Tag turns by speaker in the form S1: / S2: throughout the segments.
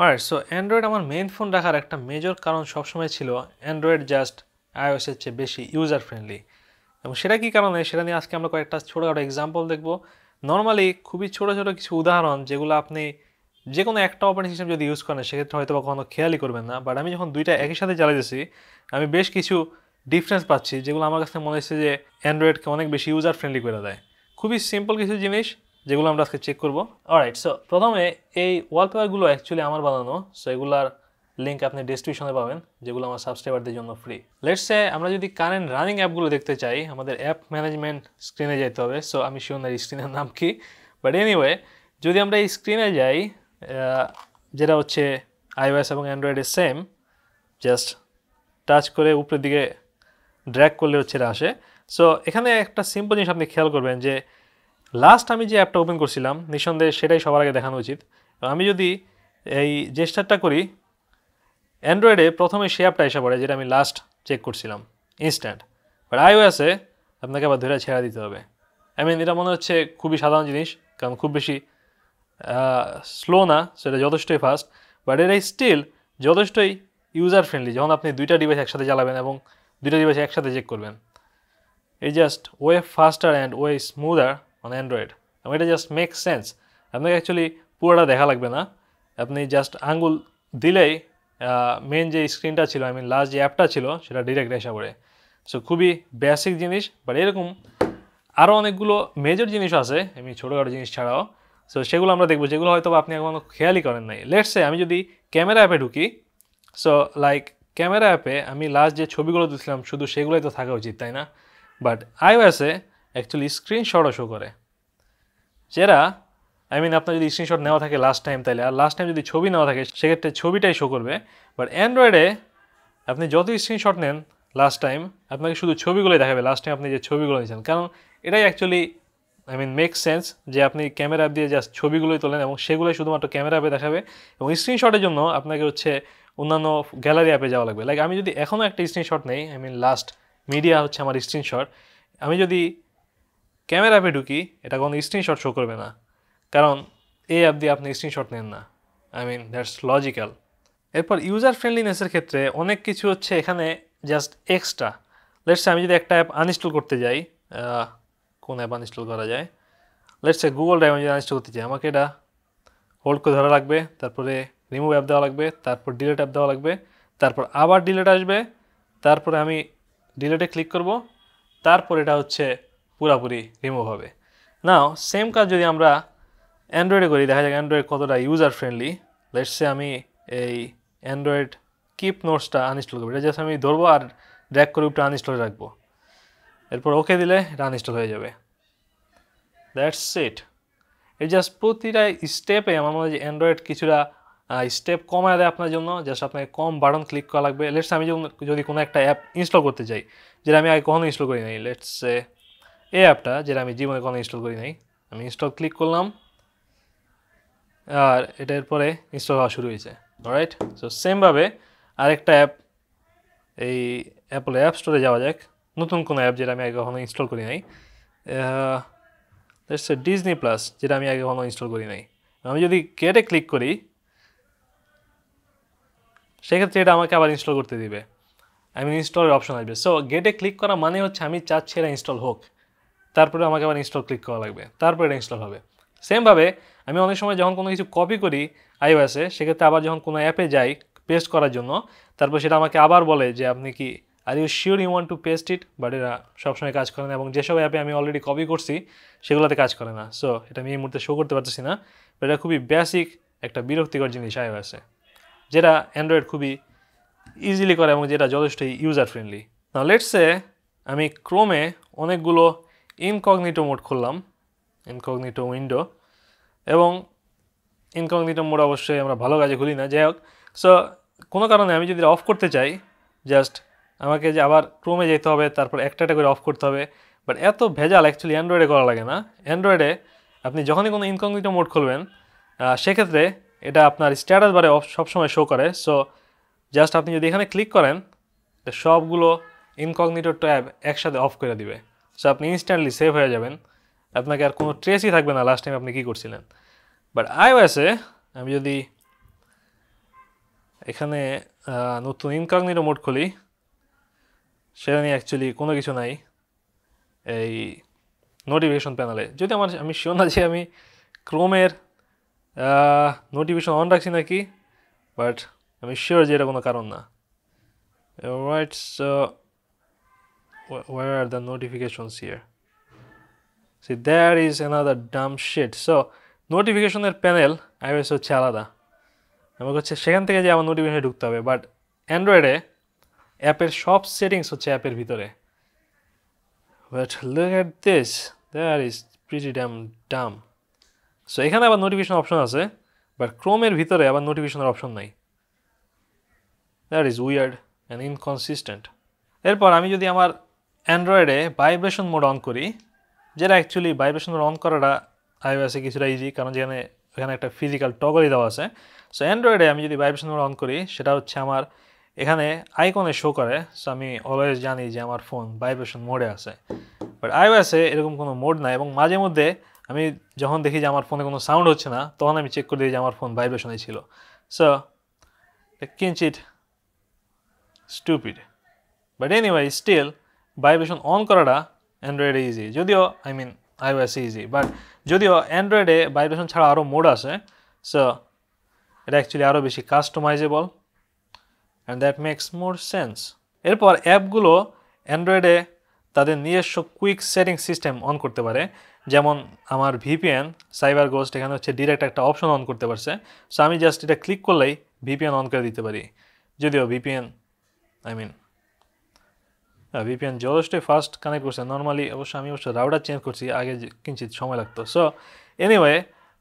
S1: Alright, so Android আমার main phone রাখার একটা মেজর কারণ সবসময় ছিল অ্যান্ড্রয়েড জাস্ট iOS এর চেয়ে বেশি ইউজার ফ্রেন্ডলি। এবং সেটা কী কারণে সেটা নিয়ে আজকে আমরা কয়েকটা ছোটোখাটো এক্সাম্পল দেখব। নর্মালি খুবই ছোটো ছোটো কিছু উদাহরণ যেগুলো আপনি যে কোনো একটা অপারেটিং সিস্টেম যদি ইউজ করেন সেক্ষেত্রে হয়তো বা কখনো খেয়ালই করবেন না, বাট আমি যখন দুইটা একই সাথে চালাইতেছি আমি বেশ কিছু ডিফারেন্স পাচ্ছি যেগুলো আমার কাছে মনে হচ্ছে যে অ্যান্ড্রয়েডকে অনেক বেশি ইউজার ফ্রেন্ডলি করে দেয়। খুবই সিম্পল কিছু জিনিস যেগুলো আমরা আজকে চেক করবো। অলরাইট, সো প্রথমে এই ওয়ালপেপারগুলো অ্যাকচুয়ালি আমার বানানো, সো এগুলার লিঙ্ক আপনি ডেসক্রিপশনে পাবেন, যেগুলো আমার সাবস্ক্রাইবারদের জন্য ফ্রি। লেটস সে আমরা যদি কারেন্ট রানিং অ্যাপগুলো দেখতে চাই আমাদের অ্যাপ ম্যানেজমেন্ট স্ক্রিনে যেতে হবে। সো আমি শিওর না স্ক্রিনের নাম কি, বাট এনিওয়ে যদি আমরা এই স্ক্রিনে যাই যেটা হচ্ছে iOS এবং অ্যান্ড্রয়েডের সেম, জাস্ট টাচ করে উপরের দিকে ড্র্যাগ করলে হচ্ছে এটা আসে। সো এখানে একটা সিম্পল জিনিস আপনি খেয়াল করবেন যে লাস্ট আমি যে অ্যাপটা ওপেন করছিলাম নিঃসন্দেহে সেটাই সবার আগে দেখানো উচিত। আমি যদি এই জেস্টারটা করি অ্যান্ড্রয়েডে প্রথমে সে অ্যাপটা এসে পড়ে যেটা আমি লাস্ট চেক করছিলাম ইনস্ট্যান্ট, বাট iOS-এ আপনাকে আবার ধরে ছেড়া দিতে হবে। এটা মনে হচ্ছে খুবই সাধারণ জিনিস, কারণ খুব বেশি স্লো না, সেটা যথেষ্টই ফাস্ট, বাট এটা স্টিল যথেষ্টই ইউজার ফ্রেন্ডলি যখন আপনি দুইটা ডিভাইস একসাথে চালাবেন এবং দুইটা ডিভাইস একসাথে চেক করবেন। এই just way ফাস্টার and way smoother on Android, এবং এটা জাস্ট মেক সেন্স। আপনাকে অ্যাকচুয়ালি পুরোটা দেখা লাগবে না, আপনি জাস্ট আঙ্গুল দিলেই মেন যে স্ক্রিনটা ছিল লাস্ট যে অ্যাপটা ছিল সেটা ডিরেক্ট এসে পড়ে। সো খুবই বেসিক জিনিস, বাট এরকম আরও অনেকগুলো মেজর জিনিস আছে ছোটোখাটো জিনিস ছাড়াও। সো সেগুলো আমরা দেখবো যেগুলো হয়তো আপনি এখনও খেয়ালই করেন নাই। লেটস সে আমি যদি ক্যামেরা অ্যাপে ঢুকি, সো লাইক ক্যামেরা অ্যাপে আমি লাস্ট যে ছবিগুলো তুলছিলাম শুধু সেগুলোই তো থাকা উচিত, তাই না? বাট iOS-এ অ্যাকচুয়ালি স্ক্রিনশটও শো করে, যেটা আপনার যদি স্ক্রিনশট নেওয়া থাকে লাস্ট টাইম তাইলে, আর লাস্ট টাইম যদি ছবি নেওয়া থাকে সেক্ষেত্রে ছবিটাই শো করবে। বাট অ্যান্ড্রয়েডে আপনি যত স্ক্রিনশট নেন লাস্ট টাইম আপনাকে শুধু ছবিগুলোই দেখাবে লাস্ট টাইম আপনি যে ছবিগুলো নিয়েছেন, কারণ এটাই অ্যাকচুয়ালি মেক সেন্স যে আপনি ক্যামেরা অ্যাপ দিয়ে জাস্ট ছবিগুলোই তোলেন এবং সেগুলোই শুধুমাত্র ক্যামেরা অ্যাপে দেখাবে। এবং স্ক্রিনশটের জন্য আপনাকে হচ্ছে অন্যান্য গ্যালারি অ্যাপে যাওয়া লাগবে। লাইক আমি যদি এখনও একটা স্ক্রিনশট নেই, লাস্ট মিডিয়া হচ্ছে আমার স্ক্রিনশট, আমি যদি ক্যামেরা অ্যাপে ঢুকি এটা কোনো স্ক্রিনশট শো করবে না, কারণ এই অ্যাপ দিয়ে আপনি স্ক্রিনশট নেন না। That's logical. এরপর ইউজার ফ্রেন্ডলিনেসের ক্ষেত্রে অনেক কিছু হচ্ছে এখানে জাস্ট এক্সট্রা। লেটস আমি যদি একটা অ্যাপ আনইনস্টল করতে যাই, কোন অ্যাপ আনইনস্টল করা যায়, লেটস গুগল ড্রাইভ আমি যদি আনইনস্টল করতে চাই আমাকে এটা হোল্ড করে ধরা লাগবে, তারপরে রিমুভ অ্যাপ দেওয়া লাগবে, তারপর ডিলিট অ্যাপ দেওয়া লাগবে, তারপর আবার ডিলিট আসবে, তারপরে আমি ডিলিটে ক্লিক করব, তারপর এটা হচ্ছে পুরাপুরি রিমুভ হবে। নাও সেম কাজ যদি আমরা অ্যান্ড্রয়েডে করি, দেখা যাক অ্যান্ড্রয়েড কতটা ইউজার ফ্রেন্ডলি। লেটস সে আমি এই অ্যান্ড্রয়েড কিপ নোটসটা আনইনস্টল করবো, এটা জাস্ট আমি ধরবো আর ড্র্যাগ করে উপরে আনইনস্টল রাখবো, এরপর ওকে দিলে এটা আনইনস্টল হয়ে যাবে। That's it. এই জাস্ট প্রতিটা স্টেপে আমার মনে হয় যে অ্যান্ড্রয়েড কিছুটা স্টেপ কমায় দেয় আপনার জন্য, জাস্ট আপনাকে কম বাটন ক্লিক করা লাগবে। লেটস আমি যদি কোনো একটা অ্যাপ ইনস্টল করতে চাই যেটা আমি আগে কখনো ইনস্টল করি নাই, লেটস এই অ্যাপটা যেটা আমি জীবনে কখনো ইনস্টল করি নাই, আমি ইনস্টল ক্লিক করলাম আর এটা এরপরে ইনস্টল হওয়া শুরু হয়েছে। অলরাইট, সো সেমভাবে আরেকটা অ্যাপ এই অ্যাপল অ্যাপ স্টোরে যাওয়া যাক, নতুন কোনো অ্যাপ যেটা আমি আগে কখনো ইনস্টল করি নাই, ডিজনি প্লাস যেটা আমি আগে কখনো ইনস্টল করি নাই। আমি যদি গেটে ক্লিক করি সেক্ষেত্রে এটা আমাকে আবার ইনস্টল করতে দিবে, ইনস্টলের অপশন আসবে। সো গেটে ক্লিক করা মানে হচ্ছে আমি চাচ্ছি এটা ইনস্টল হোক, তারপরে আমাকে আবার ইনস্টল ক্লিক করা লাগবে, তারপরে এটা ইনস্টল হবে। সেমভাবে আমি অনেক সময় যখন কোনো কিছু কপি করি iOS-এ, সেক্ষেত্রে আবার যখন কোনো অ্যাপে যাই পেস্ট করার জন্য, তারপর সেটা আমাকে আবার বলে যে আপনি কি are you sure you want to paste it, but এরা সবসময় কাজ করে না এবং যেসব অ্যাপে আমি অলরেডি কপি করছি সেগুলোতে কাজ করে না। সো এটা আমি এই মুহূর্তে শো করতে পারতেছি না, বাট এটা খুবই বেসিক একটা বিরক্তিকর জিনিস iOS-এ, যেটা অ্যান্ড্রয়েড খুবই ইজিলি করে এবং যেটা যথেষ্টই user friendly. Now let's say আমি ক্রোমে অনেকগুলো ইনকগনিটো মোড খুললাম, ইনকগনিটো উইন্ডো, এবং ইনকগনিটো মোড অবশ্যই আমরা ভালো কাজে খুলি না, যাই হোক। সো কোনো কারণে আমি যদি অফ করতে চাই জাস্ট আমাকে যে আবার ক্রোমে যেতে হবে, তারপর একটা করে অফ করতে হবে, বাট এত ভেজাল অ্যাকচুয়ালি অ্যান্ড্রয়েডে করা লাগে না। অ্যান্ড্রয়েডে আপনি যখনই কোনো ইনকগনিটো মোড খুলবেন সেক্ষেত্রে এটা আপনার স্ট্যাটাস বারে সবসময় শো করে। সো জাস্ট আপনি যদি এখানে ক্লিক করেন সবগুলো ইনকগনিটো ট্যাব একসাথে অফ করে দিবে, সো আপনি ইনস্ট্যান্টলি সেভ হয়ে যাবেন, আপনাকে আর কোনো ট্রেসই থাকবে না লাস্ট টাইম আপনি কী করছিলেন। বাট iOS-এ আমি যদি এখানে নতুন ইনকগনিটো মোড খুলি, সেটা নিয়ে অ্যাকচুয়ালি কোনো কিছু নাই এই নোটিফিকেশন প্যানেলে। যদি আমি শিওর না যে আমি ক্রোমের নোটিফিকেশন অন রাখছি নাকি, বাট আমি শিওর যে এটা কোনো কারণ না। Right, so where are the notifications here? See, there is another dumb shit. So নোটিফিকেশনের প্যানেল iOS হচ্ছে আলাদা, আমাকে হচ্ছে সেখান থেকে যে আমার নোটিফিকেশনে ঢুকতে হবে, বাট অ্যান্ড্রয়েডে অ্যাপের সব সেটিংস হচ্ছে অ্যাপের ভিতরে। But look at this, that is pretty damn dumb. So এখানে আবার নোটিফিকেশন অপশন আছে, বাট ক্রোমের ভিতরে আবার নোটিফিকেশনের অপশন নাই। That is weird and inconsistent. এরপর আমি যদি আমার অ্যান্ড্রয়েডে ভাইব্রেশন মোড অন করি, যেটা অ্যাকচুয়ালি ভাইব্রেশন মোড অন করাটা iOS এ কিছুটা ইজি, কারণ এখানে একটা ফিজিক্যাল টগলই দেওয়া আছে। সো অ্যান্ড্রয়েডে আমি যদি ভাইব্রেশন মোড অন করি, সেটা হচ্ছে আমার এখানে আইকনে শো করে। সো আমি অলওয়েজ জানি যে আমার ফোন ভাইব্রেশন মোডে আছে। বাট iOS এ এরকম কোনো মোড নাই, এবং মাঝে মধ্যে আমি যখন দেখি যে আমার ফোনে কোনো সাউন্ড হচ্ছে না, তখন আমি চেক করে দিই যে আমার ফোন ভাইব্রেশনে ছিল। সো কিঞ্চিত stupid, but anyway still vibration on করাটা অ্যান্ড্রয়েডে ইজি, যদিও iOS ইজি, বাট যদিও অ্যান্ড্রয়েডে ভাইব্রেশন ছাড়া আরও মোড আছে। সো এটা অ্যাকচুয়ালি আরও বেশি customizable and that makes more sense. এরপর অ্যাপগুলো অ্যান্ড্রয়েডে তাদের নিজস্ব কুইক সেটিং সিস্টেম অন করতে পারে, যেমন আমার ভিপিএন সাইবার গোস্ট এখানে হচ্ছে ডিরেক্ট একটা অপশন অন করতে পারছে। সো আমি জাস্ট এটা ক্লিক করলেই ভিপিএন অন করে দিতে পারি, যদিও ভিপিএন ভিপিএন যথেষ্টই ফাস্ট কানেক্ট করছে নর্মালি। আমি অবশ্য রাউটার চেঞ্জ করছি, আগে কিঞ্চিত সময় লাগতো। সো এনিওয়ে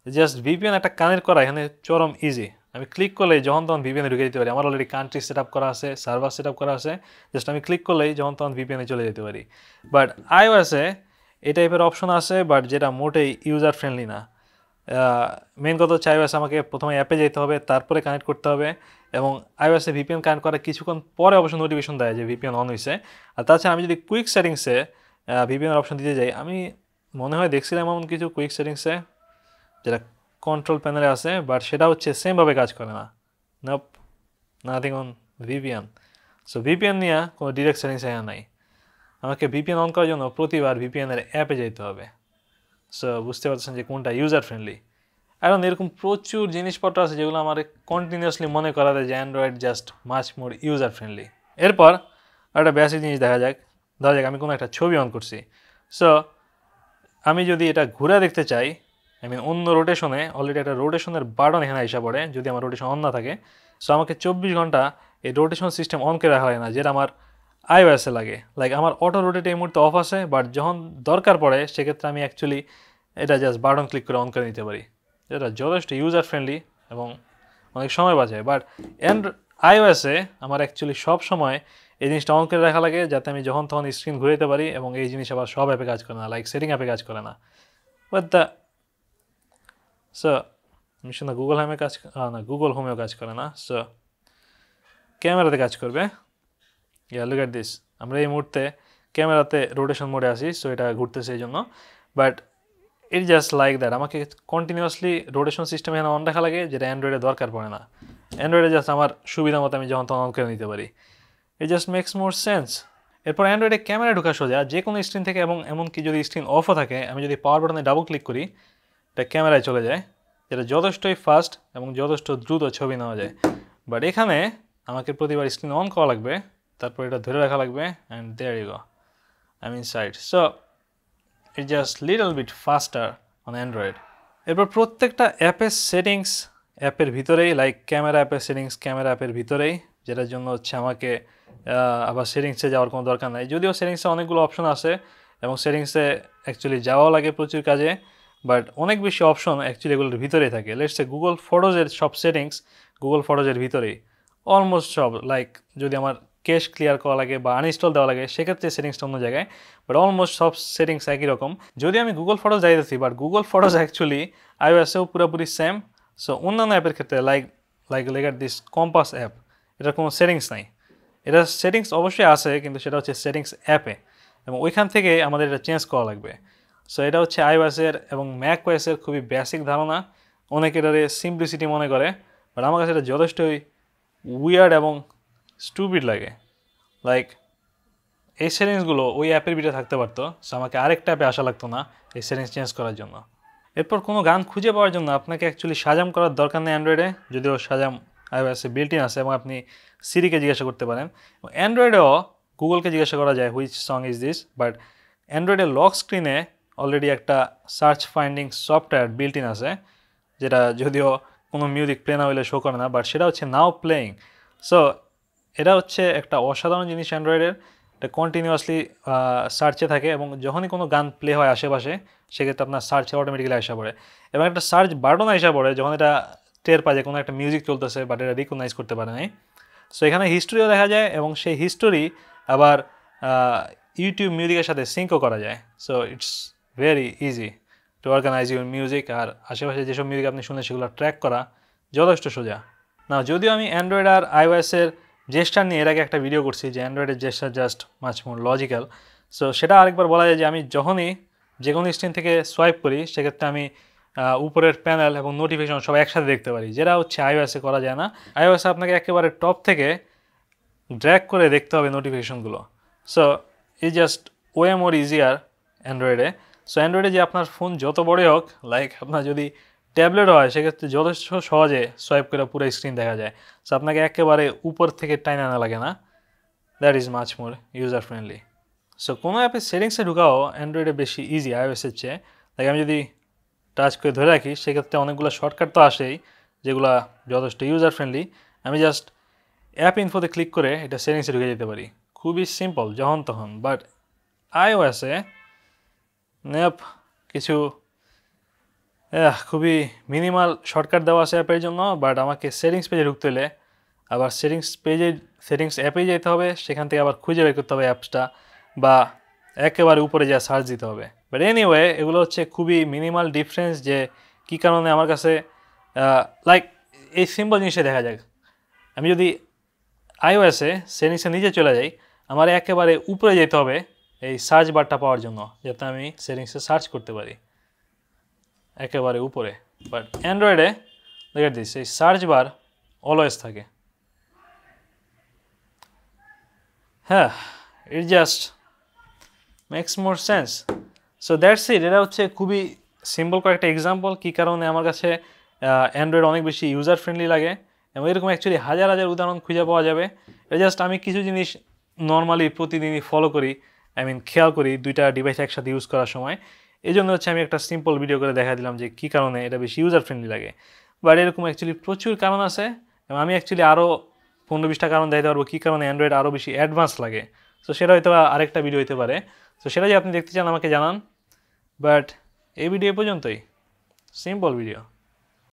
S1: জাস্ট ভিপিএন একটা কানেক্ট করা এখানে চরম ইজি। আমি ক্লিক করলেই যখন তখন ভিপিএনে ঢুকে যেতে পারি। আমার অলরেডি কান্ট্রি সেট আপ করা আছে, সার্ভার সেট আপ করা আছে, জাস্ট আমি ক্লিক করলেই যখন তখন ভিপিএনে চলে যেতে পারি। বাট iOS-এ এই টাইপের অপশন আছে, বাট যেটা মোটেই ইউজার ফ্রেন্ডলি না। মেন কথা হচ্ছে iOS আমাকে প্রথমে অ্যাপে যেতে হবে, তারপরে কানেক্ট করতে হবে, এবং iOS-এ ভিপিএন কানেক্ট করার কিছুক্ষণ পরে অবশ্য নোটিফিকেশন দেয় যে ভিপিএন অন হয়েছে। আর তাছাড়া আমি যদি কুইক সেটিংসে ভিপিএনের অপশন দিতে যাই, আমি মনে হয় দেখছিলাম এমন কিছু কুইক সেটিংসে যেটা কন্ট্রোল প্যানেলে আছে, বাট সেটা হচ্ছে সেমভাবে কাজ করে না। Knob, nothing on VPN. So VPN নিয়ে কোনো ডিরেক্ট সেটিংস এখানে নাই, আমাকে ভিপিএন অন করার জন্য প্রতিবার ভিপিএনের অ্যাপে যেতে হবে। সো বুঝতে পারছেন যে কোনটা ইউজার ফ্রেন্ডলি। এখন এরকম প্রচুর জিনিসপত্র আছে যেগুলো আমার কন্টিনিউয়াসলি মনে করা যায় যে অ্যান্ড্রয়েড জাস্ট মাচ মোর ইউজার ফ্রেন্ডলি। এরপর একটা বেসিক জিনিস ধরা যাক আমি কোনো একটা ছবি অন করছি। সো আমি যদি এটা ঘুরে দেখতে চাই, অন্য রোটেশনে, অলরেডি একটা রোটেশনের বাটন এখানে এসে পড়ে যদি আমার রোটেশন অন না থাকে। সো আমাকে 24 ঘন্টা এই রোটেশন সিস্টেম অন করে রাখা হয় না, যেটা আমার iOS-এ লাগে। আমার অটো রোটেট এই মুহূর্তে অফ আছে, বাট যখন দরকার পড়ে সেক্ষেত্রে আমি অ্যাকচুয়ালি এটা জাস্ট বাটন ক্লিক করে অন করে নিতে পারি, যেটা যথেষ্ট ইউজার ফ্রেন্ডলি এবং অনেক সময় বাঁচায়। বাট iOS-এ আমার অ্যাকচুয়ালি সব সময় এই জিনিসটা অন করে রাখা লাগে, যাতে আমি যখন তখন স্ক্রিন ঘুরে দিতে পারি, এবং এই জিনিস আবার সব অ্যাপে কাজ করে না, সেটিং অ্যাপে কাজ করে না। বাট সো না গুগল হোমে গুগল হোমেও কাজ করে না। সো ক্যামেরাতে কাজ করবে। লুক এট দিস, আমরা এই মুহূর্তে ক্যামেরাতে রোটেশন মোডে আছি, সো এটা ঘুরতেছে এই জন্য। But it just like that, আমাকে কন্টিনিউয়াসলি রোটেশন সিস্টেম এখানে অন রাখা লাগে, যেটা অ্যান্ড্রয়েডে দরকার পড়ে না। অ্যান্ড্রয়েডে জাস্ট আমার সুবিধা মতো আমি যখন তখন অন করে নিতে পারি। It just makes more sense. এরপর অ্যান্ড্রয়েডে ক্যামেরা ঢোকা সোজা যে কোনো স্ক্রিন থেকে, এবং এমনকি যদি স্ক্রিন অফও থাকে, আমি যদি পাওয়ার বাটনে ডাবল ক্লিক করি, এটা ক্যামেরায় চলে যায়, যেটা যথেষ্টই ফাস্ট এবং যথেষ্ট দ্রুত ছবি নেওয়া যায়। বাট এখানে আমাকে প্রতিবার স্ক্রিন অন করা লাগবে, তারপর এটা ধরে রাখা লাগবে, and there you go, I mean side. So it just little bit faster on Android. এরপর প্রত্যেকটা অ্যাপের সেটিংস অ্যাপের ভিতরেই, ক্যামেরা অ্যাপের সেটিংস ক্যামেরা অ্যাপের ভিতরেই, যেটার জন্য হচ্ছে আমাকে আবার সেটিংসে যাওয়ার কোনো দরকার নাই। যদিও সেটিংসে অনেকগুলো অপশন আছে এবং সেটিংসে অ্যাকচুয়ালি যাওয়াও লাগে প্রচুর কাজে, বাট অনেক বেশি অপশন অ্যাকচুয়ালি এগুলোর ভিতরেই থাকে। লেটস সে গুগল ফটোজের সব সেটিংস গুগল ফটোজের ভিতরেই, অলমোস্ট সব। যদি আমার ক্যাশ ক্লিয়ার করা লাগে বা আনইনস্টল দেওয়া লাগে, সেক্ষেত্রে সেটিংসটা অন্য জায়গায়, বাট অলমোস্ট সব সেটিংস একই রকম। যদি আমি গুগল ফটোজ যাইতেছি, বাট গুগল ফটোজ অ্যাকচুয়ালি iOS-এও পুরোপুরি সেম। সো অন্যান্য অ্যাপের ক্ষেত্রে লেগার দিস কম্পাস অ্যাপ, এটার কোনো সেটিংস নাই। এটা সেটিংস অবশ্যই আছে, কিন্তু সেটা হচ্ছে সেটিংস অ্যাপে, এবং ওইখান থেকে আমাদের এটা চেঞ্জ করা লাগবে। সো এটা হচ্ছে iOS-এর এবং macOS-এর খুবই বেসিক ধারণা। অনেকে এটারে সিম্পলিসিটি মনে করে, বাট আমার কাছে এটা যথেষ্টই উইয়ার্ড এবং স্টুপিড লাগে। লাইক এই সেটিংসগুলো ওই অ্যাপের ভিতরে থাকতে পারতো, সো আমাকে আরেকটা অ্যাপে আসা লাগতো না এই সেটিংস চেঞ্জ করার জন্য। এরপর কোনো গান খুঁজে পাওয়ার জন্য আপনাকে অ্যাকচুয়ালি সাজাম করার দরকার নেই অ্যান্ড্রয়েডে, যদিও সাজাম iOS এ বিল্ট ইন আছে এবং আপনি সিরিকে জিজ্ঞাসা করতে পারেন। অ্যান্ড্রয়েডেও গুগলকে জিজ্ঞাসা করা যায় which song is this, but অ্যান্ড্রয়েডের লক স্ক্রিনে অলরেডি একটা search finding software built in আছে, যেটা যদিও কোনো মিউজিক প্লে না হলে শো করে না, বাট সেটা হচ্ছে নাও প্লেয়িং। সো এটা হচ্ছে একটা অসাধারণ জিনিস অ্যান্ড্রয়েডের, এটা কন্টিনিউয়াসলি সার্চে থাকে এবং যখনই কোনো গান প্লে হয় আশেপাশে সেক্ষেত্রে আপনার সার্চে অটোমেটিক্যালি আসা পড়ে এবং একটা সার্চ বাটন আসা পড়ে যখন এটা টের পায় যে কোনো একটা মিউজিক চলতেছে বাট এটা রিকগনাইজ করতে পারে নাই। সো এখানে হিস্টোরিও দেখা যায় এবং সেই হিস্টোরি আবার ইউটিউব মিউজিকের সাথে সিঙ্কও করা যায়। So it's very easy to organise your music, আর আশেপাশে যেসব মিউজিক আপনি শুনে সেগুলো ট্র্যাক করা যথেষ্ট সোজা। না, যদিও আমি অ্যান্ড্রয়েড আর iOS-এর জেস্টার নিয়ে এর আগে একটা ভিডিও করছি যে অ্যান্ড্রয়েডের gesture just much more logical. So সেটা আরেকবার বলা যায় যে আমি যখনই যে কোনো স্ক্রিন থেকে সোয়াইপ করি সেক্ষেত্রে আমি উপরের প্যানেল এবং নোটিফিকেশন সব একসাথে দেখতে পারি, যেটা হচ্ছে iOS-এ করা যায় না। iOS-এ আপনাকে একেবারে টপ থেকে ড্র্যাগ করে দেখতে হবে নোটিফিকেশনগুলো। So is just way more easier অ্যান্ড্রয়েডে। সো অ্যান্ড্রয়েডে যে আপনার ফোন যত বড়ই হোক, লাইক আপনার যদি ট্যাবলেট হয় সেক্ষেত্রে যথেষ্ট সহজে সোয়াইপ করে পুরো স্ক্রিন দেখা যায়। সো আপনাকে একেবারে উপর থেকে টাইনা আনা লাগে না, that is much more user friendly. So কোনো অ্যাপের সেটিংসে ঢুকাও অ্যান্ড্রয়েডে বেশি ইজি iOS-এর চেয়ে। লাইক আমি যদি টাচ করে ধরে রাখি সেক্ষেত্রে অনেকগুলো শর্টকাট তো আসেই যেগুলো যথেষ্ট ইউজার ফ্রেন্ডলি। আমি জাস্ট অ্যাপ ইনফোতে ক্লিক করে এটা সেটিংসে ঢুকে যেতে পারি, খুবই সিম্পল যখন তখন। বাট iOS-এ কিছু খুবই মিনিমাল শর্টকাট দেওয়া আছে অ্যাপের জন্য, বাট আমাকে সেটিংস পেজে ঢুকতে হলে আবার সেটিংস অ্যাপেই যেতে হবে, সেখান থেকে আবার খুঁজে বের করতে হবে অ্যাপসটা, বা একেবারে উপরে যা সার্চ দিতে হবে। বাট এনিওয়ে এগুলো হচ্ছে খুবই মিনিমাল ডিফারেন্স, যে কী কারণে আমার কাছে লাইক এই সিম্পল জিনিসে দেখা যায়। আমি যদি iOS-এ সেটিংসে নিচে চলে যাই, আমার একেবারে উপরে যেতে হবে এই সার্চ বারটা পাওয়ার জন্য, যাতে আমি সেটিংসে সার্চ করতে পারি একেবারে উপরে। বাট অ্যান্ড্রয়েডে দেখে দিস এই সার্চ বার অলওয়েজ থাকে। হ্যাঁ, it just makes more sense. So that's it. এটা হচ্ছে খুবই সিম্পল কয়েকটা এক্সাম্পল কী কারণে আমার কাছে অ্যান্ড্রয়েড অনেক বেশি ইউজার ফ্রেন্ডলি লাগে, এবং এরকম অ্যাকচুয়ালি হাজার হাজার উদাহরণ খুঁজে পাওয়া যাবে। এটা জাস্ট আমি কিছু জিনিস নর্মালি প্রতিদিনই ফলো করি, খেয়াল করি দুইটা ডিভাইস একসাথে ইউজ করার সময়। এই জন্য হচ্ছে আমি একটা সিম্পল ভিডিও করে দেখা দিলাম যে কী কারণে এটা বেশি ইউজার ফ্রেন্ডলি লাগে। বাট এরকম অ্যাকচুয়ালি প্রচুর কারণ আছে, এবং আমি অ্যাকচুয়ালি আরও 15-20টা কারণ দিতে পারবো কী কারণে অ্যান্ড্রয়েড আরও বেশি অ্যাডভান্স লাগে। সো সেটা হয়তো আরেকটা ভিডিও হতে পারে। সো সেটা যদি আপনি দেখতে চান আমাকে জানান। বাট এই ভিডিও পর্যন্তই, সিম্পল ভিডিও।